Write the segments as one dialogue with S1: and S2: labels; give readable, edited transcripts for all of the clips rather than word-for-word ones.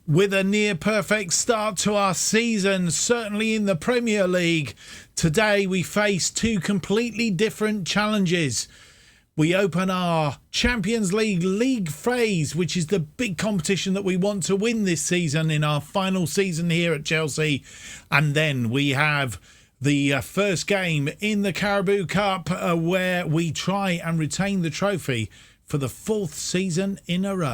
S1: with a near perfect start to our season, certainly in the Premier League. Today we face two completely different challenges. We open our Champions League phase, which is the big competition that we want to win this season in our final season here at Chelsea. And then we have the first game in the Carabao Cup where we try and retain the trophy for the fourth season in a row.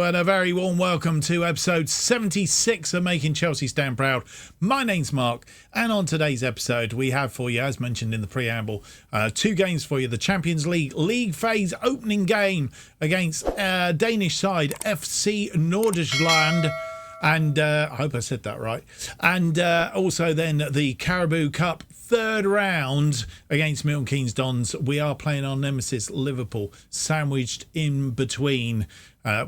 S1: And a very warm welcome to episode 76 of Making Chelsea Stand Proud. My name's Mark, and on today's episode we have for you, as mentioned in the preamble, two games for you. The Champions League phase opening game against Danish side FC Nordsjælland. And I hope I said that right. And also then the Carabao Cup third round against Milton Keynes Dons. We are playing our nemesis Liverpool, sandwiched in between,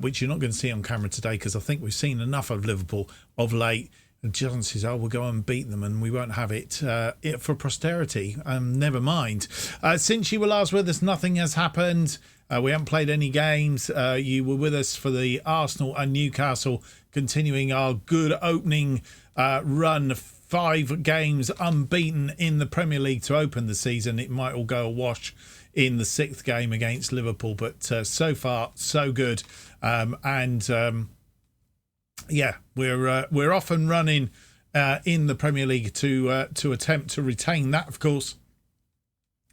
S1: which you're not going to see on camera today because I think we've seen enough of Liverpool of late. And chances are we'll go and beat them and we won't have it for posterity. Never mind. Since you were last with us, nothing has happened. We haven't played any games. You were with us for the Arsenal and Newcastle, continuing our good opening run. 5 games unbeaten in the Premier League to open the season. It might all go awash in the 6th game against Liverpool, but so far so good. Yeah, we're off and running in the Premier League to attempt to retain that, of course,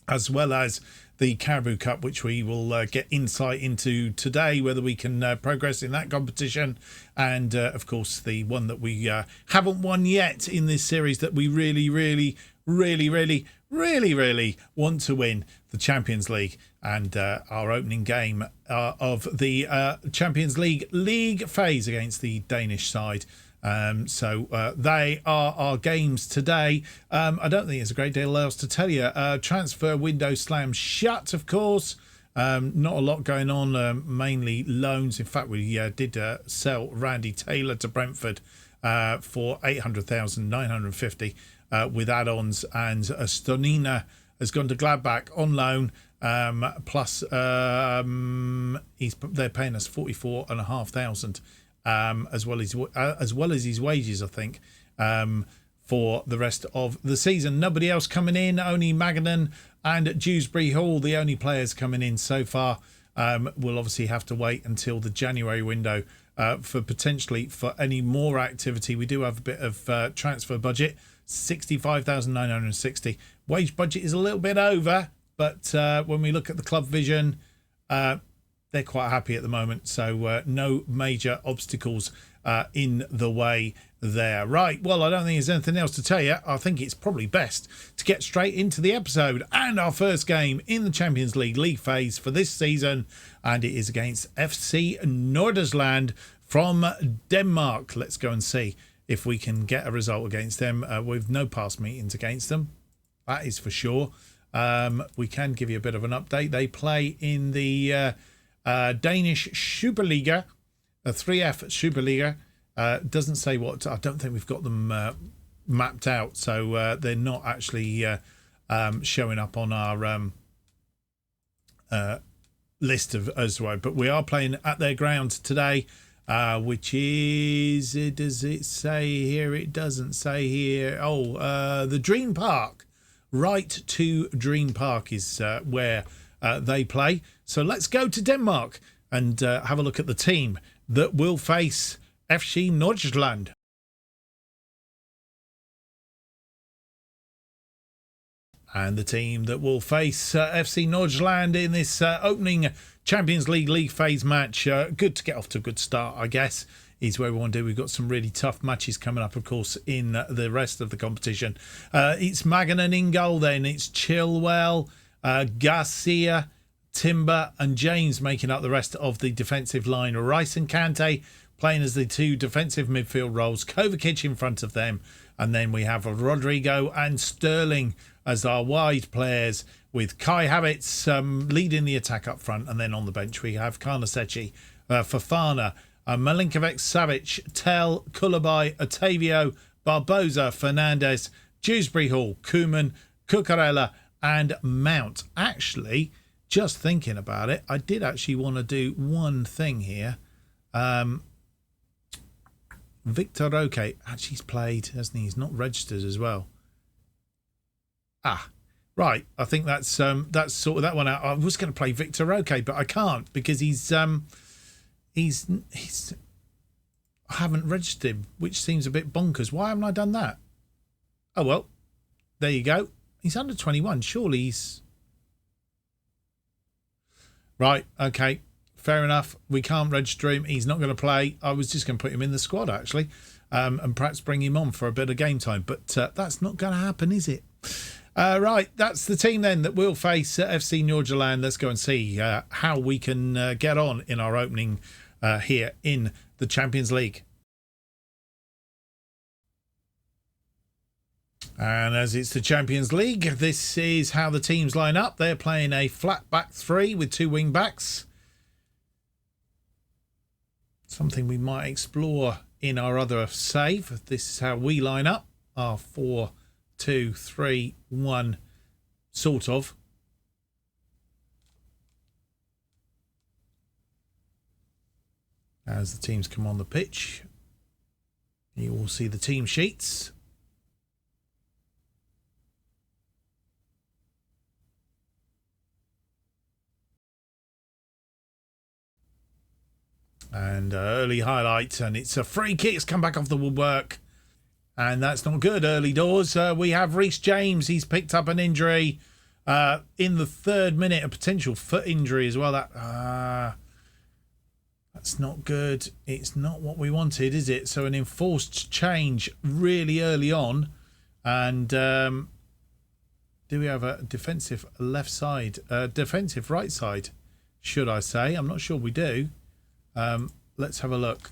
S1: as well as the Carabao Cup, which we will get insight into today, whether we can progress in that competition. And, of course, the one that we haven't won yet in this series that we really want to win, the Champions League. And our opening game of the Champions League phase against the Danish side. So they are our games today. I don't think there's a great deal else to tell you. Transfer window slammed shut, of course. Not a lot going on, mainly loans. In fact, we did sell Randy Taylor to Brentford for $800,950 with add-ons, and Stonina has gone to Gladbach on loan. Plus, they're paying us $44,500. As well as his wages, I think, for the rest of the season. Nobody else coming in, only Magadan and Dewsbury Hall, the only players coming in so far. We'll obviously have to wait until the January window for any more activity. We do have a bit of transfer budget, $65,960. Wage budget is a little bit over, but when we look at the club vision, they're quite happy at the moment, so no major obstacles in the way there. Right, well, I don't think there's anything else to tell you. I think it's probably best to get straight into the episode and our first game in the Champions League phase for this season, and it is against FC Nordsjælland from Denmark. Let's go and see if we can get a result against them. We've no past meetings against them, that is for sure. We can give you a bit of an update. They play in the Danish Superliga, 3F Superliga. Doesn't say what. I don't think we've got them mapped out, so they're not actually showing up on our list of as well. But we are playing at their ground today, which is, does it say here? It doesn't say here. The Dream Park. Right to Dream Park is where they play. So let's go to Denmark and have a look at the team that will face FC Nordsjælland. And the team that will face FC Nordsjælland in this opening Champions League phase match. Good to get off to a good start, I guess, is where we want to do. We've got some really tough matches coming up, of course, in the rest of the competition. It's Magadan in goal then. It's Chilwell, Garcia, Timber and James making up the rest of the defensive line. Rice and Kante playing as the two defensive midfield roles. Kovacic in front of them. And then we have Rodrigo and Sterling as our wide players, with Kai Havertz leading the attack up front. And then on the bench we have Karnaseci, Fofana, Milinkovic-Savic, Tell, Koulibaly, Otavio, Barbosa, Fernandes, Dewsbury Hall, Koeman, Cucurella and Mount. Actually, just thinking about it, I did actually want to do one thing here. Victor Roque, actually he's played, hasn't he? He's not registered as well. Right. I think that's sorted that one out. I was going to play Victor Roque, but I can't because he's I haven't registered him, which seems a bit bonkers. Why haven't I done that? Oh well, there you go. He's under 21. Surely he's right. Okay. Fair enough. We can't register him. He's not going to play. I was just going to put him in the squad, actually, and perhaps bring him on for a bit of game time. But that's not going to happen, is it? Right. That's the team then that will face FC Nordsjælland. Let's go and see how we can get on in our opening here in the Champions League. And as it's the Champions League, this is how the teams line up. They're playing a flat back three with two wing backs. Something we might explore in our other save. This is how we line up. Our 4-2-3-1 sort of. As the teams come on the pitch, you will see the team sheets. And early highlight, and it's a free kick. It's come back off the woodwork, and that's not good. Early doors. We have Reece James. He's picked up an injury in the 3rd minute, a potential foot injury as well. That's not good. It's not what we wanted, is it? So an enforced change really early on, and do we have a defensive left side, defensive right side, should I say? I'm not sure we do. Let's have a look.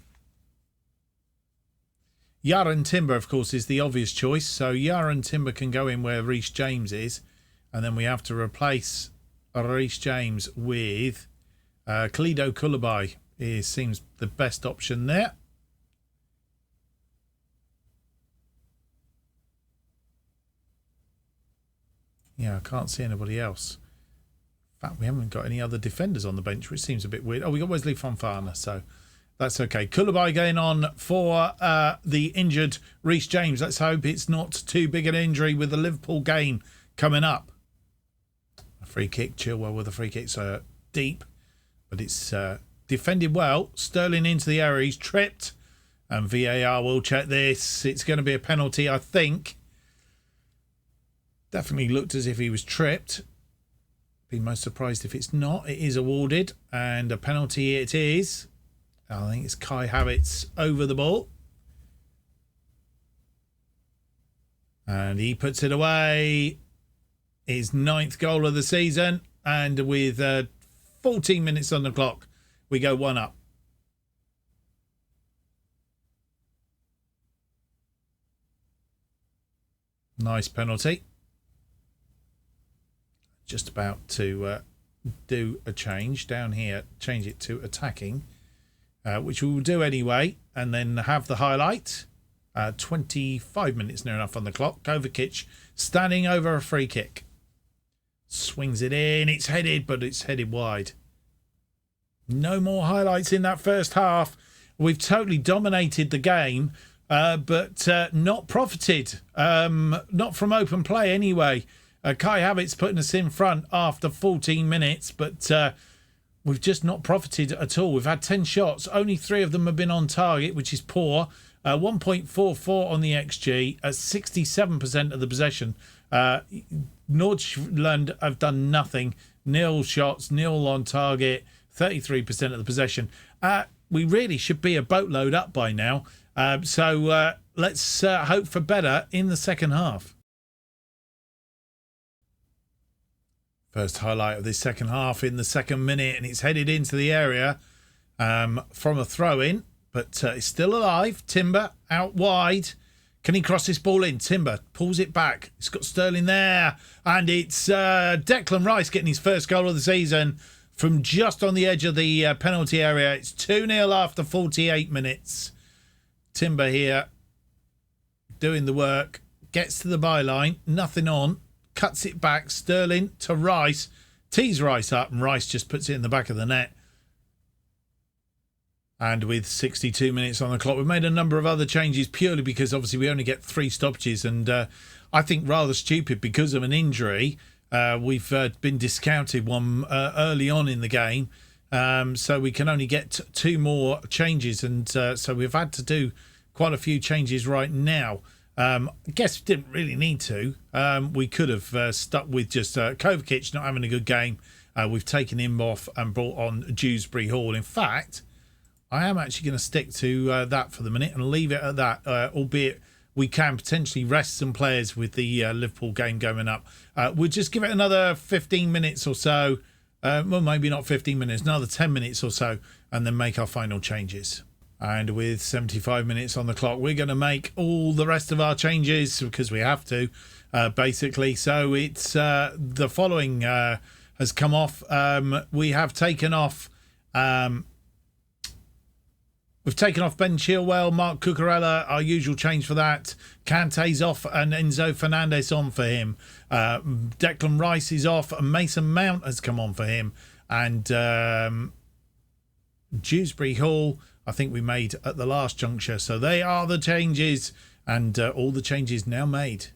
S1: Yaron Timber, of course, is the obvious choice. So Yaron Timber can go in where Reece James is. And then we have to replace Reece James with Kalidou Koulibaly. He seems the best option there. Yeah, I can't see anybody else. In fact, we haven't got any other defenders on the bench, which seems a bit weird. Oh, we got Wesley Fofana, so that's okay. Koulibaly going on for the injured Reece James. Let's hope it's not too big an injury with the Liverpool game coming up. A free kick, Chilwell with a free kick, so deep, but it's defended well. Sterling into the area, he's tripped, and VAR will check this. It's going to be a penalty, I think. Definitely looked as if he was tripped. Be most surprised if it's not. It is awarded, and a penalty it is. I think it's Kai Havertz over the ball, and he puts it away. His 9th goal of the season, and with 14 minutes on the clock, we go 1-up. Nice penalty. Just about to do a change down here, change it to attacking, which we will do anyway, and then have the highlight. 25 minutes near enough on the clock. Kovacic standing over a free kick. Swings it in. It's headed, but it's headed wide. No more highlights in that first half. We've totally dominated the game, but not profited. Not from open play anyway. Kai Havertz putting us in front after 14 minutes, but we've just not profited at all. We've had 10 shots. Only 3 of them have been on target, which is poor. 1.44 on the XG, at 67% of the possession. Nordsjælland have done nothing. 0 shots, 0 on target, 33% of the possession. We really should be a boatload up by now. So let's hope for better in the second half. First highlight of this second half in the 2nd minute, and it's headed into the area from a throw-in. but it's still alive. Timber out wide. Can he cross this ball in? Timber pulls it back. It's got Sterling there. And it's Declan Rice getting his first goal of the season from just on the edge of the penalty area. It's 2-0 after 48 minutes. Timber here doing the work. Gets to the byline. Nothing on. Cuts it back. Sterling to Rice. Tees Rice up. And Rice just puts it in the back of the net. And with 62 minutes on the clock, we've made a number of other changes purely because obviously we only get 3 stoppages. And I think rather stupid because of an injury. We've been discounted one early on in the game. So we can only get 2 more changes. And so we've had to do quite a few changes right now. I guess we didn't really need to. We could have stuck with just Kovacic not having a good game. We've taken him off and brought on Dewsbury Hall. In fact, I am actually going to stick to that for the minute and leave it at that, albeit we can potentially rest some players with the Liverpool game going up. We'll just give it another 15 minutes or so. Well, maybe not 15 minutes, another 10 minutes or so, and then make our final changes. And with 75 minutes on the clock, we're going to make all the rest of our changes because we have to, basically. So it's the following has come off. We have taken off... We've taken off Ben Chilwell, Mark Cucurella, our usual change for that. Kante's off and Enzo Fernandez on for him. Declan Rice is off and Mason Mount has come on for him. And Dewsbury Hall, I think we made at the last juncture. So they are the changes and all the changes now made.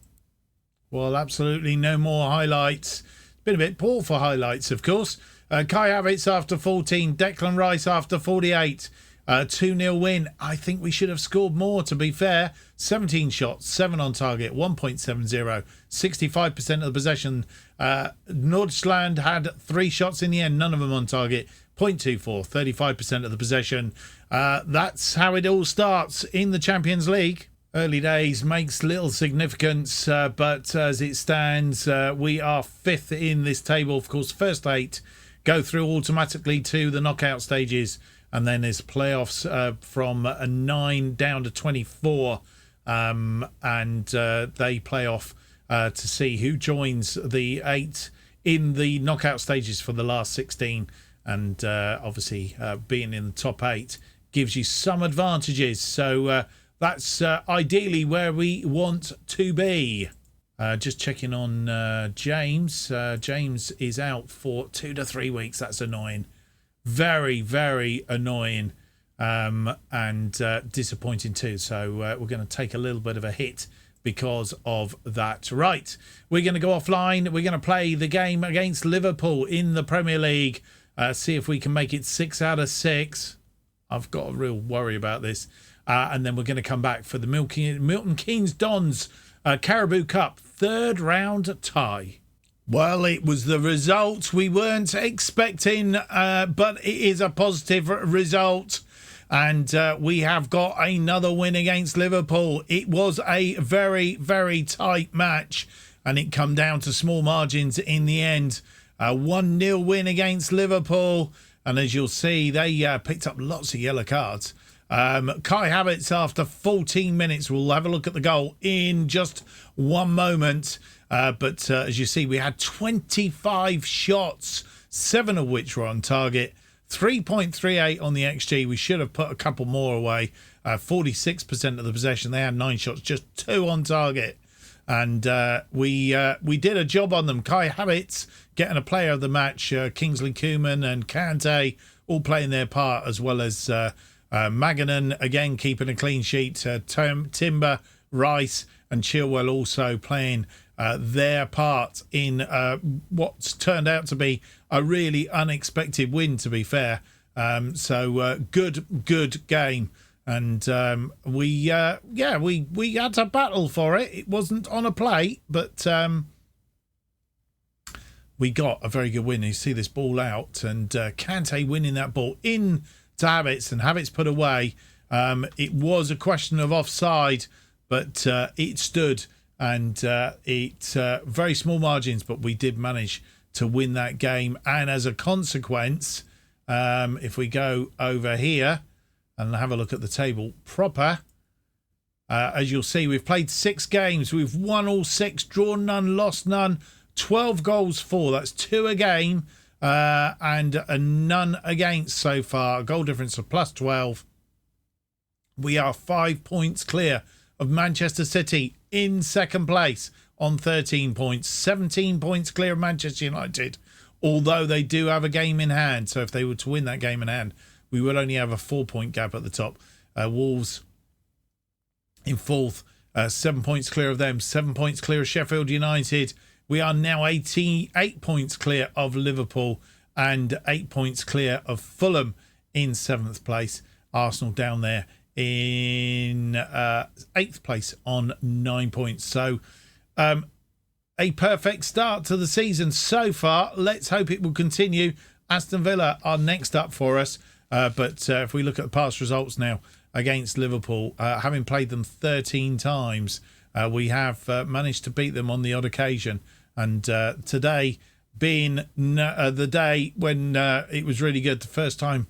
S1: Well, absolutely no more highlights. Been a bit poor for highlights, of course. Kai Havertz after 14, Declan Rice after 48. 2-0 win. I think we should have scored more, to be fair. 17 shots, 7 on target, 1.70, 65% of the possession. Nordsjælland had 3 shots in the end, none of them on target. 0.24, 35% of the possession. That's how it all starts in the Champions League. Early days makes little significance, but as it stands, we are 5th in this table. Of course, first 8 go through automatically to the knockout stages. And then there's playoffs from 9 down to 24. And they play off to see who joins the 8 in the knockout stages for the last 16. And obviously being in the top 8 gives you some advantages. So that's ideally where we want to be. Just checking on James. James is out for 2 to 3 weeks. That's annoying. Very, very annoying and disappointing too. So we're going to take a little bit of a hit because of that. Right, we're going to go offline. We're going to play the game against Liverpool in the Premier League. See if we can make it 6 out of 6. I've got a real worry about this. And then we're going to come back for the Milton Keynes Dons Carabao Cup 3rd round tie. Well, it was the result we weren't expecting, but it is a positive result. And we have got another win against Liverpool. It was a very, very tight match, and it come down to small margins in the end. A 1-0 win against Liverpool. And as you'll see, they picked up lots of yellow cards. Kai Havertz after 14 minutes. We'll have a look at the goal in just one moment. But as you see, we had 25 shots, 7 of which were on target, 3.38 on the XG. We should have put a couple more away. 46% of the possession. They had 9 shots, just 2 on target. And we did a job on them. Kai Havertz getting a player of the match. Kingsley Coman and Kante all playing their part, as well as Maganan again keeping a clean sheet. Timber, Rice and Chilwell also playing their part in what's turned out to be a really unexpected win, to be fair. So good game. And we had to battle for it. It wasn't on a plate, but we got a very good win. You see this ball out, and Kante winning that ball in to Havertz, and Havertz put away. It was a question of offside, but it stood, and it very small margins, but we did manage to win that game. And as a consequence, if we go over here, and have a look at the table proper. As you'll see, we've played 6 games. We've won all 6, drawn none, lost none. 12 goals for. That's 2 a game and none against so far. A goal difference of plus 12. We are 5 points clear of Manchester City in second place on 13 points. 17 points clear of Manchester United, although they do have a game in hand. So if they were to win that game in hand, we would only have a 4-point gap at the top. Wolves in fourth, 7 points clear of them. 7 points clear of Sheffield United. We are now 88 points clear of Liverpool and 8 points clear of Fulham in 7th place. Arsenal down there in 8th place on 9 points. So a perfect start to the season so far. Let's hope it will continue. Aston Villa are next up for us. But if we look at the past results now against Liverpool, having played them 13 times, we have managed to beat them on the odd occasion. And today being the day when it was really good, the first time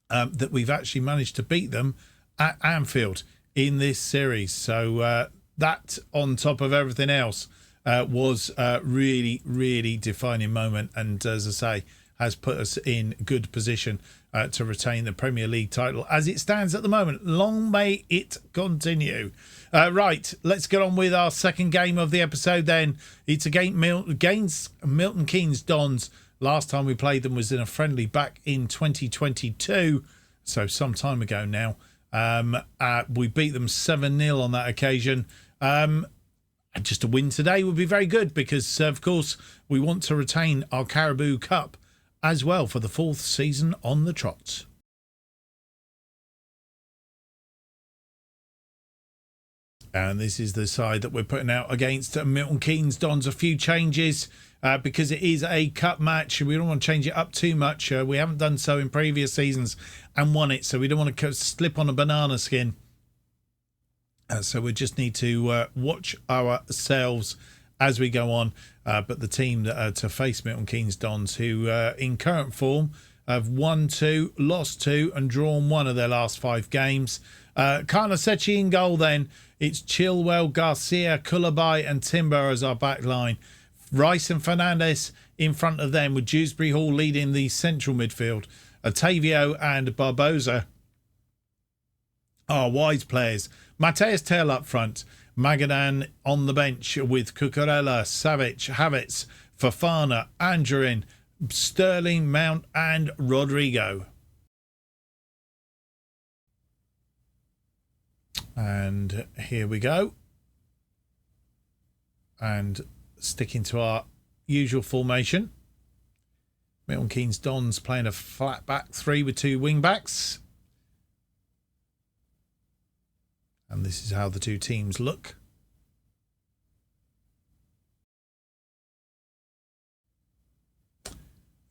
S1: that we've actually managed to beat them at Anfield in this series. So that, on top of everything else, was a really, really defining moment. And as I say, has put us in good position to retain the Premier League title as it stands at the moment. Long may it continue. Right, let's get on with our second game of the episode then. It's against Milton Keynes Dons. Last time we played them was in a friendly back in 2022, so some time ago now. We beat them 7-0 on that occasion. And just a win today would be very good because, of course, we want to retain our Carabao Cup as well for the 4th season on the trot. And this is the side that we're putting out against Milton Keynes Dons. A few changes because it is a cup match. We don't want to change it up too much. We haven't done so in previous seasons and won it, so we don't want to slip on a banana skin. So we just need to watch ourselves as we go on. But the team to face Milton Keynes Dons, who in current form have won 2, lost 2 and drawn 1 of their last 5 games. Karnasechi in goal then. It's Chilwell, Garcia, Koulibaly and Timber as our back line. Rice and Fernandes in front of them, with Dewsbury Hall leading the central midfield. Otavio and Barbosa are wide players. Mateus Tel up front. Magadan on the bench with Cucurella, Savic, Havertz, Fofana, Andrew, Sterling, Mount and Rodrigo. And here we go. And sticking to our usual formation. Milton Keynes Dons playing a flat back 3 with 2 wing backs. And this is how the two teams look.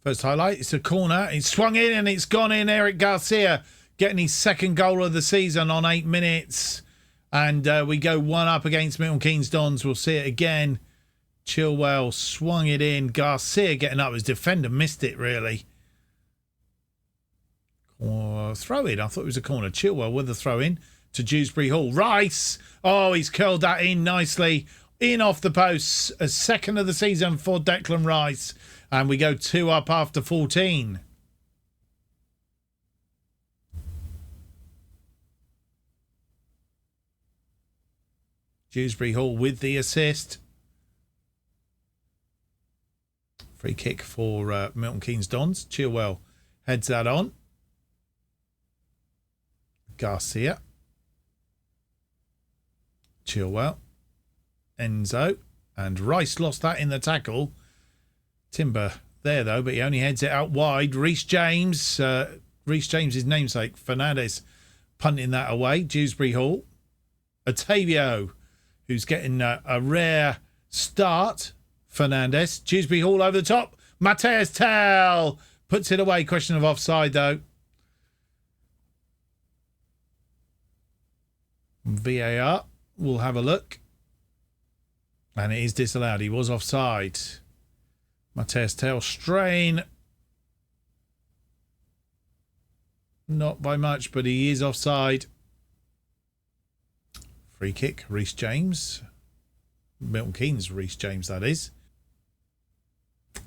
S1: First highlight, it's a corner. It's swung in and it's gone in. Eric Garcia getting his second goal of the season on 8 minutes. And we go 1 up against Milton Keynes Dons. We'll see it again. Chilwell swung it in. Garcia getting up. His defender missed it, really. Throw in. I thought it was a corner. Chilwell with the throw in to Dewsbury Hall. Rice. Oh, he's curled that in nicely. In off the post. A second of the season for Declan Rice. And we go 2 up after 14. Dewsbury Hall with the assist. Free kick for Milton Keynes Dons. Chilwell heads that on. Garcia. Chilwell. Enzo. And Rice lost that in the tackle. Timber there though, but he only heads it out wide. Reece James. Reece James's namesake. Fernandes punting that away. Dewsbury Hall. Otavio, who's getting a rare start. Fernandes. Dewsbury Hall over the top. Mateus Tel puts it away. Question of offside though. VAR will have a look. And it is disallowed. He was offside. Mateus Tel strain. Not by much, but he is offside. Free kick, Reece James. Milton Keynes, Reece James, that is.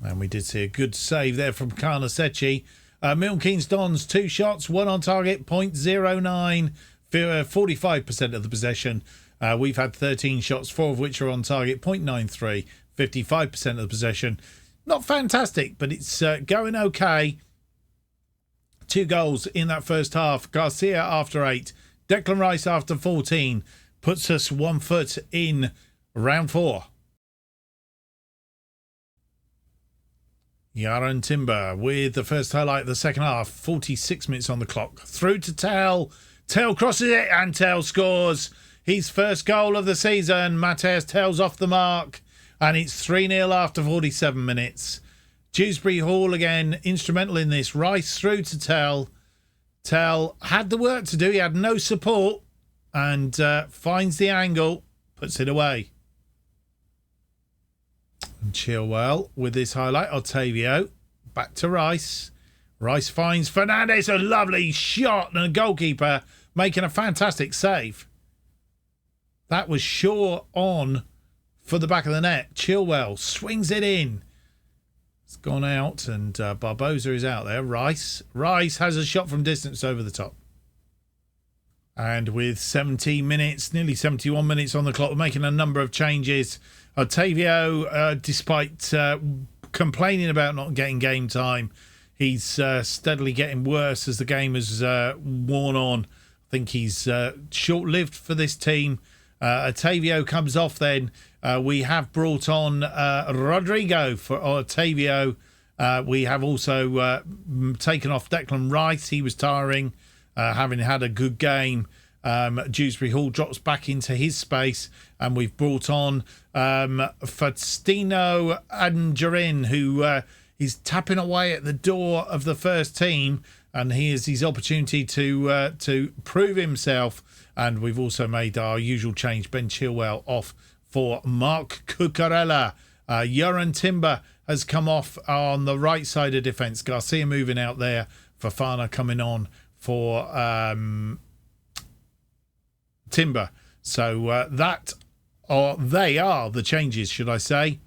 S1: And we did see a good save there from Carnasechi. Milton Keynes Dons, 2 shots, 1 on target, 0.09, 45% of the possession. We've had 13 shots, 4 of which are on target, 0.93, 55% of the possession. Not fantastic, but it's going okay. 2 goals in that first half. Garcia after 8. Declan Rice after 14. Puts us 1 foot in round 4. Yaron Timber with the first highlight of the second half. 46 minutes on the clock. Through to Tell. Tell crosses it and Tell scores. His first goal of the season. Mateus Tell's off the mark. And it's 3-0 after 47 minutes. Dewsbury Hall again, instrumental in this. Rice through to Tell. Tell had the work to do. He had no support. And finds the angle. Puts it away. And Chilwell with this highlight. Otavio. Back to Rice. Rice finds Fernandez. A lovely shot. And a goalkeeper making a fantastic save. That was sure on for the back of the net. Chilwell swings it in. It's gone out and Barbosa is out there. Rice has a shot from distance over the top. And with 17 minutes, nearly 71 minutes on the clock, we're making a number of changes. Otavio, despite complaining about not getting game time, he's steadily getting worse as the game has worn on. I think he's short-lived for this team. Otavio comes off then. We have brought on Rodrigo for Otavio. We have also taken off Declan Rice. He was tiring, having had a good game. Dewsbury Hall drops back into his space, and we've brought on Faustino Angerin, who is tapping away at the door of the first team, and here's his opportunity to prove himself. And we've also made our usual change, Ben Chilwell off for Mark Cucurella. Yaron Timber has come off on the right side of defence. Garcia moving out there. Fofana coming on for Timber. So they are the changes, should I say.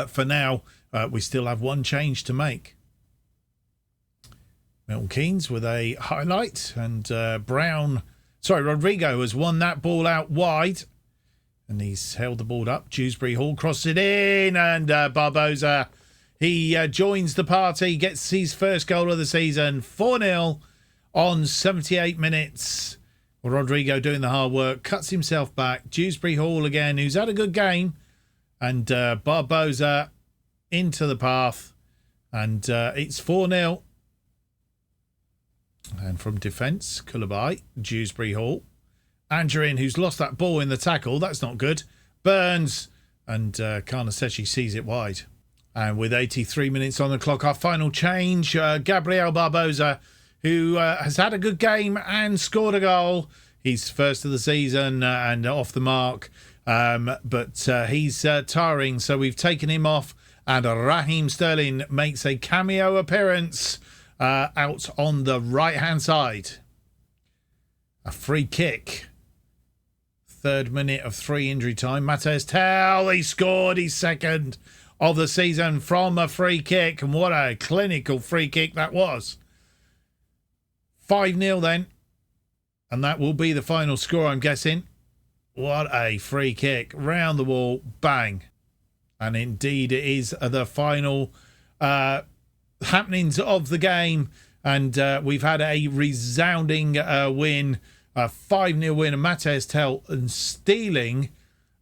S1: For now, we still have one change to make. Milton Keynes with a highlight, and Rodrigo has won that ball out wide. And he's held the ball up. Dewsbury Hall crosses it in. And Barbosa, he joins the party. Gets his first goal of the season. 4-0 on 78 minutes. Rodrigo doing the hard work. Cuts himself back. Dewsbury Hall again, who's had a good game. And Barbosa into the path. And it's 4-0. And from defence, Koulibaly, Dewsbury Hall. Angerin, who's lost that ball in the tackle. That's not good. Burns. And Carnasechi sees it wide. And with 83 minutes on the clock, our final change. Gabriel Barbosa, who has had a good game and scored a goal. He's first of the season and off the mark. But he's tiring, so we've taken him off. And Raheem Sterling makes a cameo appearance out on the right-hand side. A free kick. 3rd minute of 3 injury time. Mateus Tell, he scored his second of the season from a free kick. And what a clinical free kick that was. 5-0 then. And that will be the final score, I'm guessing. What a free kick. Round the wall. Bang. And indeed it is the final happenings of the game. And we've had a resounding win. A 5-0 win, and Mateus Tell and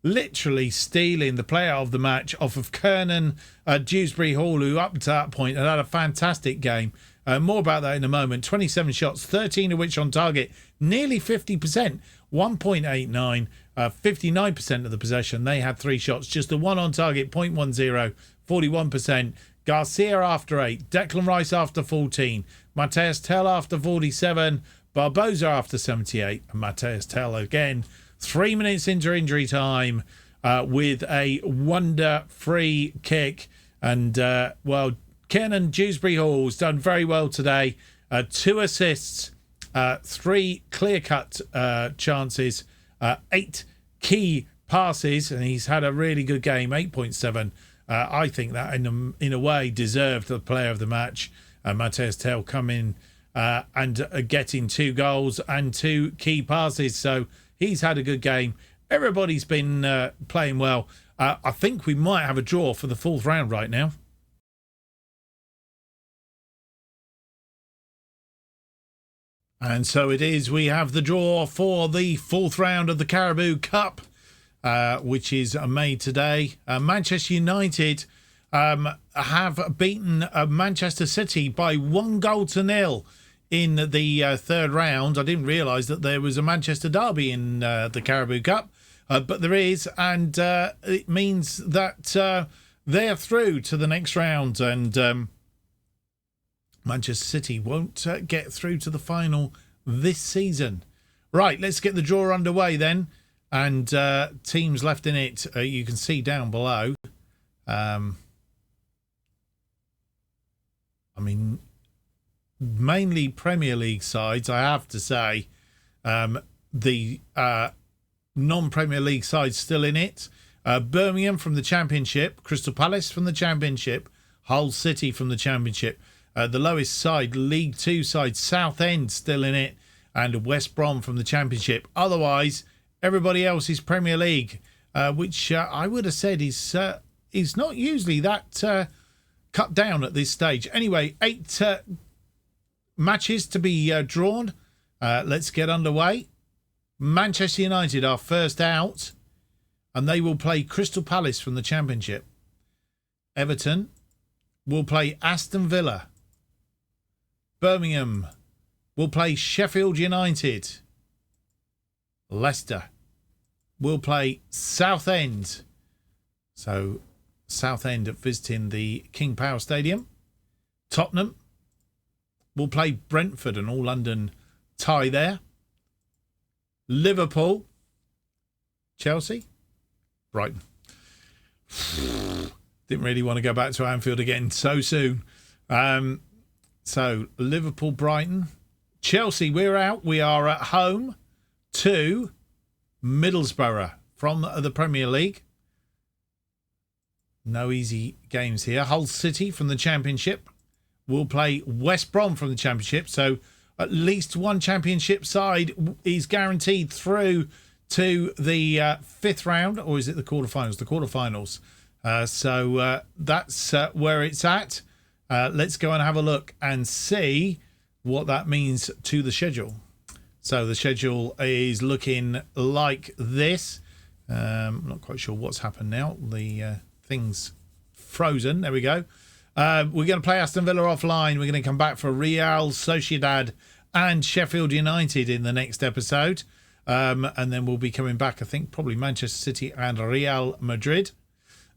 S1: literally stealing the player of the match off of Kernan Dewsbury Hall, who up to that point had a fantastic game. More about that in a moment. 27 shots, 13 of which on target, nearly 50%, 1.89, 59% of the possession. They had 3 shots, just the 1 on target, 0.10, 41%. Garcia after 8, Declan Rice after 14, Mateus Tell after 47, Barbosa after 78, and Mateus Tell again 3 minutes into injury time with a wonder free kick. And Kernan Dewsbury Hall's done very well today. 2 assists, 3 clear-cut chances, 8 key passes, and he's had a really good game, 8.7. I think that in a way deserved the player of the match. Mateus Tell coming and getting 2 goals and 2 key passes. So he's had a good game. Everybody's been playing well. I think we might have a draw for the 4th round right now. And so it is. We have the draw for the 4th round of the Carabao Cup, which is made today. Manchester United have beaten Manchester City by 1-0 in the 3rd round. I didn't realise that there was a Manchester derby in the Carabao Cup, but there is, and it means that they're through to the next round, and Manchester City won't get through to the final this season. Right, let's get the draw underway then. And teams left in it, you can see down below. I mean, mainly Premier League sides, I have to say. The non-Premier League sides still in it. Birmingham from the Championship, Crystal Palace from the Championship, Hull City from the Championship. The lowest side, League 2 side, Southend still in it, and West Brom from the Championship. Otherwise, everybody else is Premier League, which I would have said is not usually that cut down at this stage. Anyway, 8 matches to be drawn. Let's get underway. Manchester United are first out, and they will play Crystal Palace from the Championship. Everton will play Aston Villa. Birmingham will play Sheffield United. Leicester will play Southend. So Southend visiting the King Power Stadium. Tottenham will play Brentford, an all-London tie there. Liverpool, Chelsea, Brighton. Didn't really want to go back to Anfield again so soon. So Liverpool, Brighton. Chelsea, we're out. We are at home to Middlesbrough from the Premier League. No easy games here. Hull City from the Championship will play West Brom from the Championship. So at least one Championship side is guaranteed through to the 5th round. Or is it the quarterfinals? The quarterfinals. So that's where it's at. Let's go and have a look and see what that means to the schedule. So the schedule is looking like this. I'm not quite sure what's happened now. The thing's frozen. There we go. We're going to play Aston Villa offline. We're going to come back for Real Sociedad and Sheffield United in the next episode. And then we'll be coming back, I think, probably Manchester City and Real Madrid.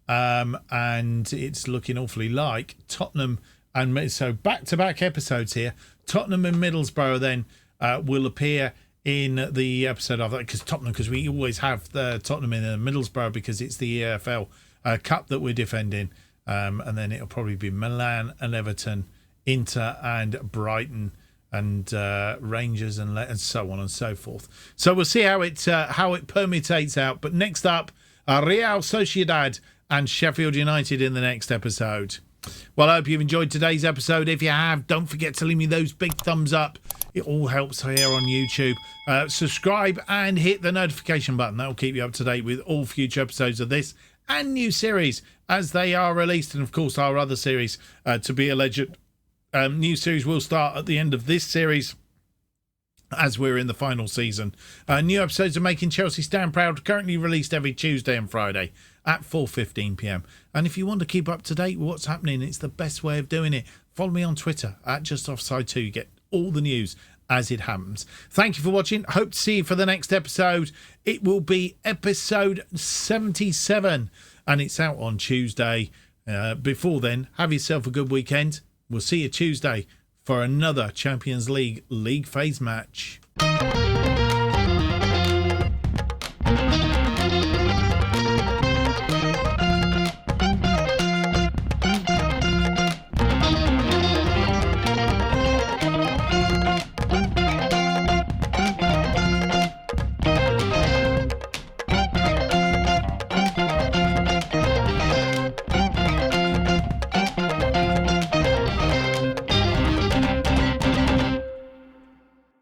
S1: And it's looking awfully like Tottenham and so back-to-back episodes here. Tottenham and Middlesbrough then will appear in the episode of that, because we always have the Tottenham in Middlesbrough because it's the EFL Cup that we're defending, and then it'll probably be Milan and Everton, Inter and Brighton, and Rangers and so on and so forth. So we'll see how it permutates out. But next up, Real Sociedad and Sheffield United in the next episode. Well, I hope you've enjoyed today's episode. If you have, don't forget to leave me those big thumbs up. It all helps here on YouTube. Subscribe and hit the notification button. That will keep you up to date with all future episodes of this and new series as they are released. And, of course, our other series, To Be a Legend. New series will start at the end of this series as we're in the final season. New episodes of Making Chelsea Stand Proud, currently released every Tuesday and Friday at 4:15 p.m. And if you want to keep up to date with what's happening, it's the best way of doing it. Follow me on Twitter at JustOffsideFM. You get all the news as it happens. Thank you for watching. Hope to see you for the next episode. It will be episode 77 and it's out on Tuesday. Before then, have yourself a good weekend. We'll see you Tuesday for another Champions League phase match.